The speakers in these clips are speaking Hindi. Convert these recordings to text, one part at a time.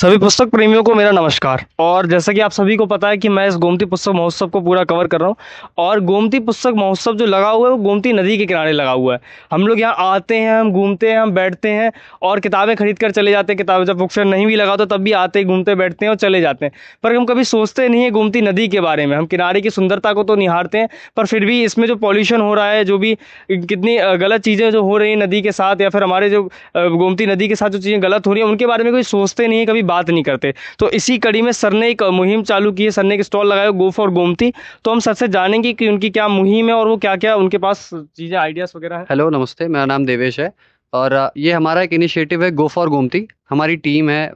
सभी पुस्तक प्रेमियों को मेरा नमस्कार। और जैसा कि आप सभी को पता है कि मैं इस गोमती पुस्तक महोत्सव को पूरा कवर कर रहा हूँ। और गोमती पुस्तक महोत्सव जो लगा हुआ है वो गोमती नदी के किनारे लगा हुआ है। हम लोग यहाँ आते हैं, हम घूमते हैं, हम बैठते हैं और किताबें खरीद कर चले जाते हैं। किताबें जब बुक फेयर नहीं भी लगा तो तब भी आते घूमते बैठते हैं और चले जाते हैं। पर हम कभी सोचते नहीं है गोमती नदी के बारे में। हम किनारे की सुंदरता को तो निहारते हैं, पर फिर भी इसमें जो पॉल्यूशन हो रहा है, जो भी कितनी गलत चीज़ें जो हो रही हैं नदी के साथ, या फिर हमारे जो गोमती नदी के साथ जो चीज़ें गलत हो रही हैं उनके बारे में कोई सोचते नहीं है, कभी बात नहीं करते। तो इसी कड़ी में सर ने एक मुहिम चालू की है। सर ने एक स्टॉल लगाया, गो फॉर गोमती। तो हम सर से जानेंगे कि उनकी क्या मुहिम है और वो क्या क्या उनके पास चीज़ें आइडियाज़ वगैरह है। हेलो, नमस्ते। मेरा नाम देवेश है और ये हमारा एक इनिशिएटिव है, गो फॉर गोमती। हमारी टीम है,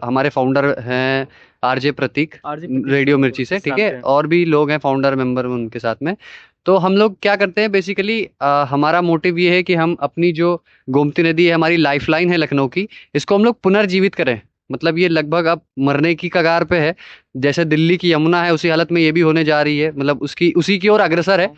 हमारे फाउंडर हैं आरजे प्रतीक, आरजे रेडियो मिर्ची से, ठीक है। जानते हैं। और भी लोग हैं फाउंडर मेंबर उनके साथ में। तो हम लोग क्या करते हैं बेसिकली, हमारा मोटिव ये है कि हम अपनी जो गोमती नदी है, हमारी लाइफलाइन है लखनऊ की, इसको हम लोग पुनर्जीवित करें। मतलब ये लगभग अब मरने की कगार पे है। जैसे दिल्ली की यमुना है, उसी हालत में ये भी होने जा रही है, मतलब उसकी उसी की ओर अग्रसर है।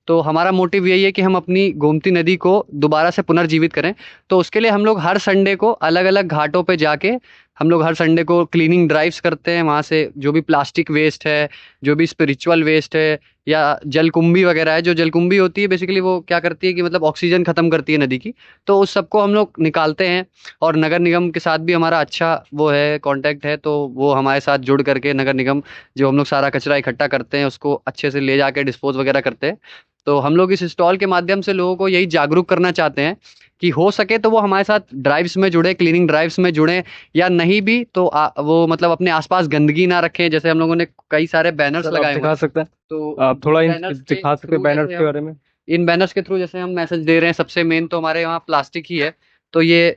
तो हमारा मोटिव यही है कि हम अपनी गोमती नदी को दोबारा से पुनर्जीवित करें। तो उसके लिए हम लोग हर संडे को अलग अलग घाटों पे जाके हम लोग हर संडे को क्लीनिंग ड्राइव्स करते हैं। वहाँ से जो भी प्लास्टिक वेस्ट है, जो भी स्पिरिचुअल वेस्ट है, या जलकुंभी वगैरह है, जो जलकुंभी होती है बेसिकली वो क्या करती है कि मतलब ऑक्सीजन ख़त्म करती है नदी की। तो उस सबको हम लोग निकालते हैं। और नगर निगम के साथ भी हमारा अच्छा वो है, कांटेक्ट है। तो वो हमारे साथ जुड़ करके नगर निगम, जो हम लोग सारा कचरा इकट्ठा करते हैं उसको अच्छे से ले जाके डिस्पोज वगैरह करते हैं। तो हम लोग इस स्टॉल के माध्यम से लोगों को यही जागरूक करना चाहते हैं कि हो सके तो वो हमारे साथ ड्राइव्स में जुड़े, क्लीनिंग ड्राइव्स में जुड़े। या नहीं भी तो वो मतलब अपने आसपास गंदगी ना रखें। जैसे हम लोगों ने कई सारे बैनर्स सर आप लगाए हुए दिखा हैं। सकते हैं, तो आप थोड़ा इन इन बैनर्स के दिखा सकते हैं थ्रू बैनर्स जैसे के हम बारे में। इन बैनर्स के थ्रू जैसे हम मैसेज दे रहे हैं, सबसे मेन तो हमारे यहाँ प्लास्टिक ही है। तो ये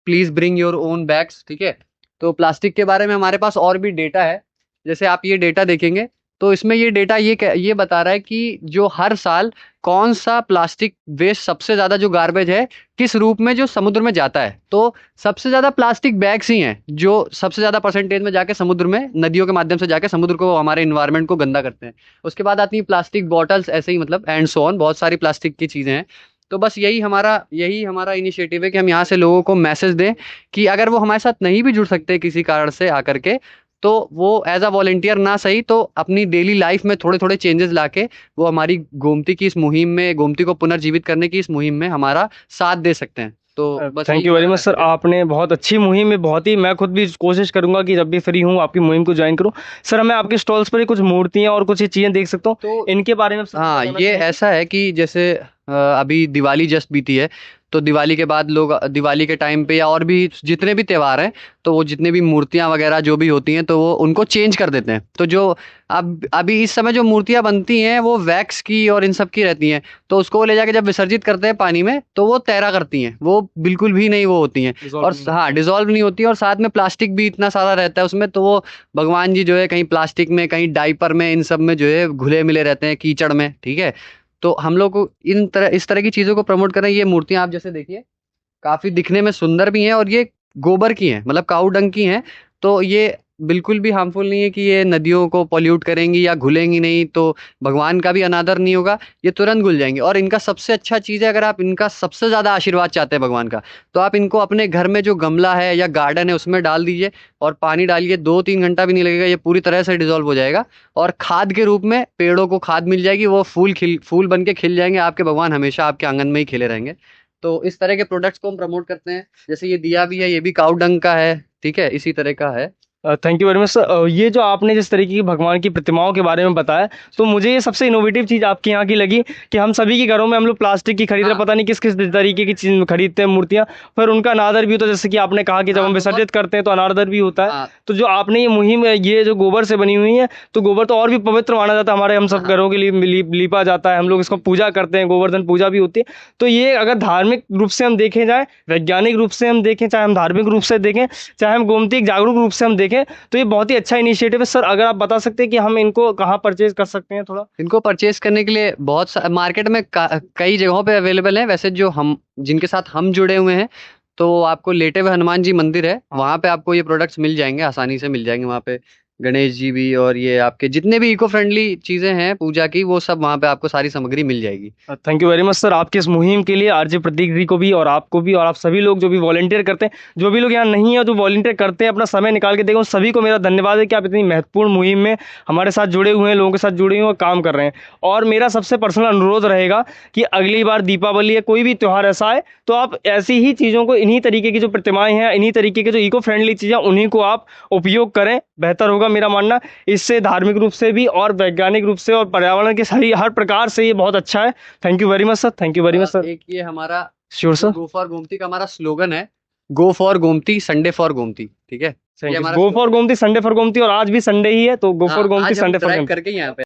please bring your own bags, ठीक है। तो प्लास्टिक के बारे में हमारे पास और भी डेटा है। जैसे आप ये डेटा देखेंगे तो इसमें ये डेटा ये बता रहा है कि जो हर साल कौन सा प्लास्टिक वेस्ट सबसे ज़्यादा, जो गार्बेज है, किस रूप में जो समुद्र में जाता है। तो सबसे ज़्यादा प्लास्टिक बैग्स ही हैं जो सबसे ज़्यादा परसेंटेज में जाके समुद्र में, नदियों के माध्यम से जाके समुद्र को, हमारे इन्वायरमेंट को गंदा करते हैं। उसके बाद आती है प्लास्टिक बॉटल्स, ऐसे ही मतलब एंड सो ऑन, बहुत सारी प्लास्टिक की चीज़ें हैं। तो बस यही हमारा इनिशिएटिव है कि हम यहाँ से लोगों को मैसेज दें कि अगर वो हमारे साथ नहीं भी जुड़ सकते किसी कारण से आकर के, तो वो एज अ वॉलेंटियर ना सही तो अपनी डेली लाइफ में थोड़े थोड़े चेंजेस लाके वो हमारी गोमती की इस मुहिम में, गोमती को पुनर्जीवित करने की इस मुहिम में हमारा साथ दे सकते हैं। तो बस थैंक यही यू वेरी हमारा मच सर। मैसेज है। आपने बहुत अच्छी मुहिम है, बहुत ही। मैं खुद भी कोशिश करूंगा कि जब भी फ्री हूँ आपकी मुहिम को ज्वाइन करूँ। सर मैं आपके स्टॉल्स पर ही कुछ मूर्तियाँ और कुछ ये चीज़ें देख सकता हूँ, तो इनके बारे में आप सर थोड़ा हाँ, जानना ये चाहेंगे। ऐसा है कि जैसे अभी दिवाली जस्ट बीती है। तो दिवाली के बाद लोग दिवाली के टाइम पे या और भी जितने भी त्योहार हैं, तो वो जितने भी मूर्तियां वगैरह जो भी होती हैं तो वो उनको चेंज कर देते हैं। तो जो अब अभी इस समय जो मूर्तियां बनती हैं वो वैक्स की और इन सब की रहती हैं। तो उसको वो ले जाके जब विसर्जित करते हैं पानी में तो वो तैरा करती हैं, वो बिल्कुल भी नहीं वो होती हैं। Dissolve और नहीं हाँ, होती है। डिजॉल्व नहीं होती है। और साथ में प्लास्टिक भी इतना सारा रहता है उसमें, तो वो भगवान जी जो है कहीं प्लास्टिक में, कहीं डाइपर में, इन सब में जो है घुले मिले रहते हैं, कीचड़ में, ठीक है। तो हम लोग को इस तरह की चीज़ों को प्रमोट करें। ये मूर्तियां आप जैसे देखिए, काफ़ी दिखने में सुंदर भी हैं और ये गोबर की हैं, मतलब काऊ डंग की हैं। तो ये बिल्कुल भी हार्मफुल नहीं है कि ये नदियों को पॉल्यूट करेंगी या घुलेंगी नहीं, तो भगवान का भी अनादर नहीं होगा। ये तुरंत घुल जाएंगी। और इनका सबसे अच्छा चीज़ है, अगर आप इनका सबसे ज़्यादा आशीर्वाद चाहते हैं भगवान का, तो आप इनको अपने घर में जो गमला है या गार्डन है उसमें डाल दीजिए और पानी डालिए। 2-3 घंटा भी नहीं लगेगा, ये पूरी तरह से डिजोल्व हो जाएगा। और खाद के रूप में पेड़ों को खाद मिल जाएगी, वो फूल बन के खिल जाएंगे। आपके भगवान हमेशा आपके आंगन में ही खिले रहेंगे। तो इस तरह के प्रोडक्ट्स को हम प्रमोट करते हैं। जैसे ये दिया भी है, ये भी काऊ डंग का है, ठीक है, इसी तरह का है। Thank you very much sir. ये जो आपने जिस तरीके की भगवान की प्रतिमाओं के बारे में बताया, तो मुझे ये सबसे इनोवेटिव चीज़ आपके यहाँ की लगी कि हम सभी के घरों में हम लोग प्लास्टिक की खरीद रहे, हाँ पता नहीं किस किस तरीके की चीज़ खरीदते हैं मूर्तियाँ। फिर उनका अनादर भी होता है, जैसे कि आपने कहा कि जब हाँ। हम और विसर्जित करते हैं तो अनादर भी होता है। हाँ तो जो आपने ये मुहिम है, ये जो गोबर से बनी हुई है, तो गोबर तो और भी पवित्र माना जाता है हमारे, हम सब हाँ घरों के लिए लीपा जाता है, हम लोग इसको जी। पूजा करते हैं, गोवर्धन पूजा भी होती है। तो ये अगर धार्मिक रूप से हम देखें जाए, वैज्ञानिक रूप से हम देखें, चाहे हम धार्मिक रूप से देखें, चाहे हम गोमती जागरूक रूप से हम देखें, तो ये बहुत ही अच्छा इनिशिएटिव है। सर अगर आप बता सकते हैं कि हम इनको कहाँ परचेज कर सकते हैं थोड़ा। इनको परचेज करने के लिए मार्केट में कई जगहों पे अवेलेबल है। वैसे जो हम जिनके साथ हम जुड़े हुए हैं, तो आपको लेटे हुए हनुमान जी मंदिर है, वहाँ पे आपको ये प्रोडक्ट्स मिल जाएंगे, आसानी से मिल जाएंगे वहाँ पे। गणेश जी भी, और ये आपके जितने भी इको फ्रेंडली चीजें हैं पूजा की, वो सब वहाँ पे आपको सारी सामग्री मिल जाएगी। Thank you very much sir, आपकी इस मुहिम के लिए आरजे प्रतीक जी को भी और आपको भी, और आप सभी लोग जो भी वॉलंटियर करते हैं, जो भी लोग यहाँ नहीं है जो वॉलंटियर करते हैं अपना समय निकाल के, देखो उन सभी को मेरा धन्यवाद है कि आप इतनी महत्वपूर्ण मुहिम में हमारे साथ जुड़े हुए हैं, लोगों के साथ जुड़े हुए हैं और काम कर रहे हैं। और मेरा सबसे पर्सनल अनुरोध रहेगा कि अगली बार दीपावली या कोई भी त्यौहार ऐसा है तो आप ऐसी ही चीज़ों को, इन्हीं तरीके की जो प्रतिमाएं हैं, इन्हीं तरीके के जो इको फ्रेंडली चीज़ें, उन्हीं को आप उपयोग करें, बेहतर होगा मेरा मानना। इससे धार्मिक रूप से भी और वैज्ञानिक रूप से और पर्यावरण के सही हर प्रकार से ये बहुत अच्छा है। Thank you very much sir, thank you very much sir. एक ये हमारा sure sir, go for Gomti का हमारा स्लोगन है, go for Gomti, Sunday for Gomti, ठीक है। ये हमारा go for Gomti, Sunday for Gomti, और आज भी संडे ही है तो गो हाँ, फॉर गोमती, आज हम संडे फॉर ड्राइव गोमती। करके यहाँ पे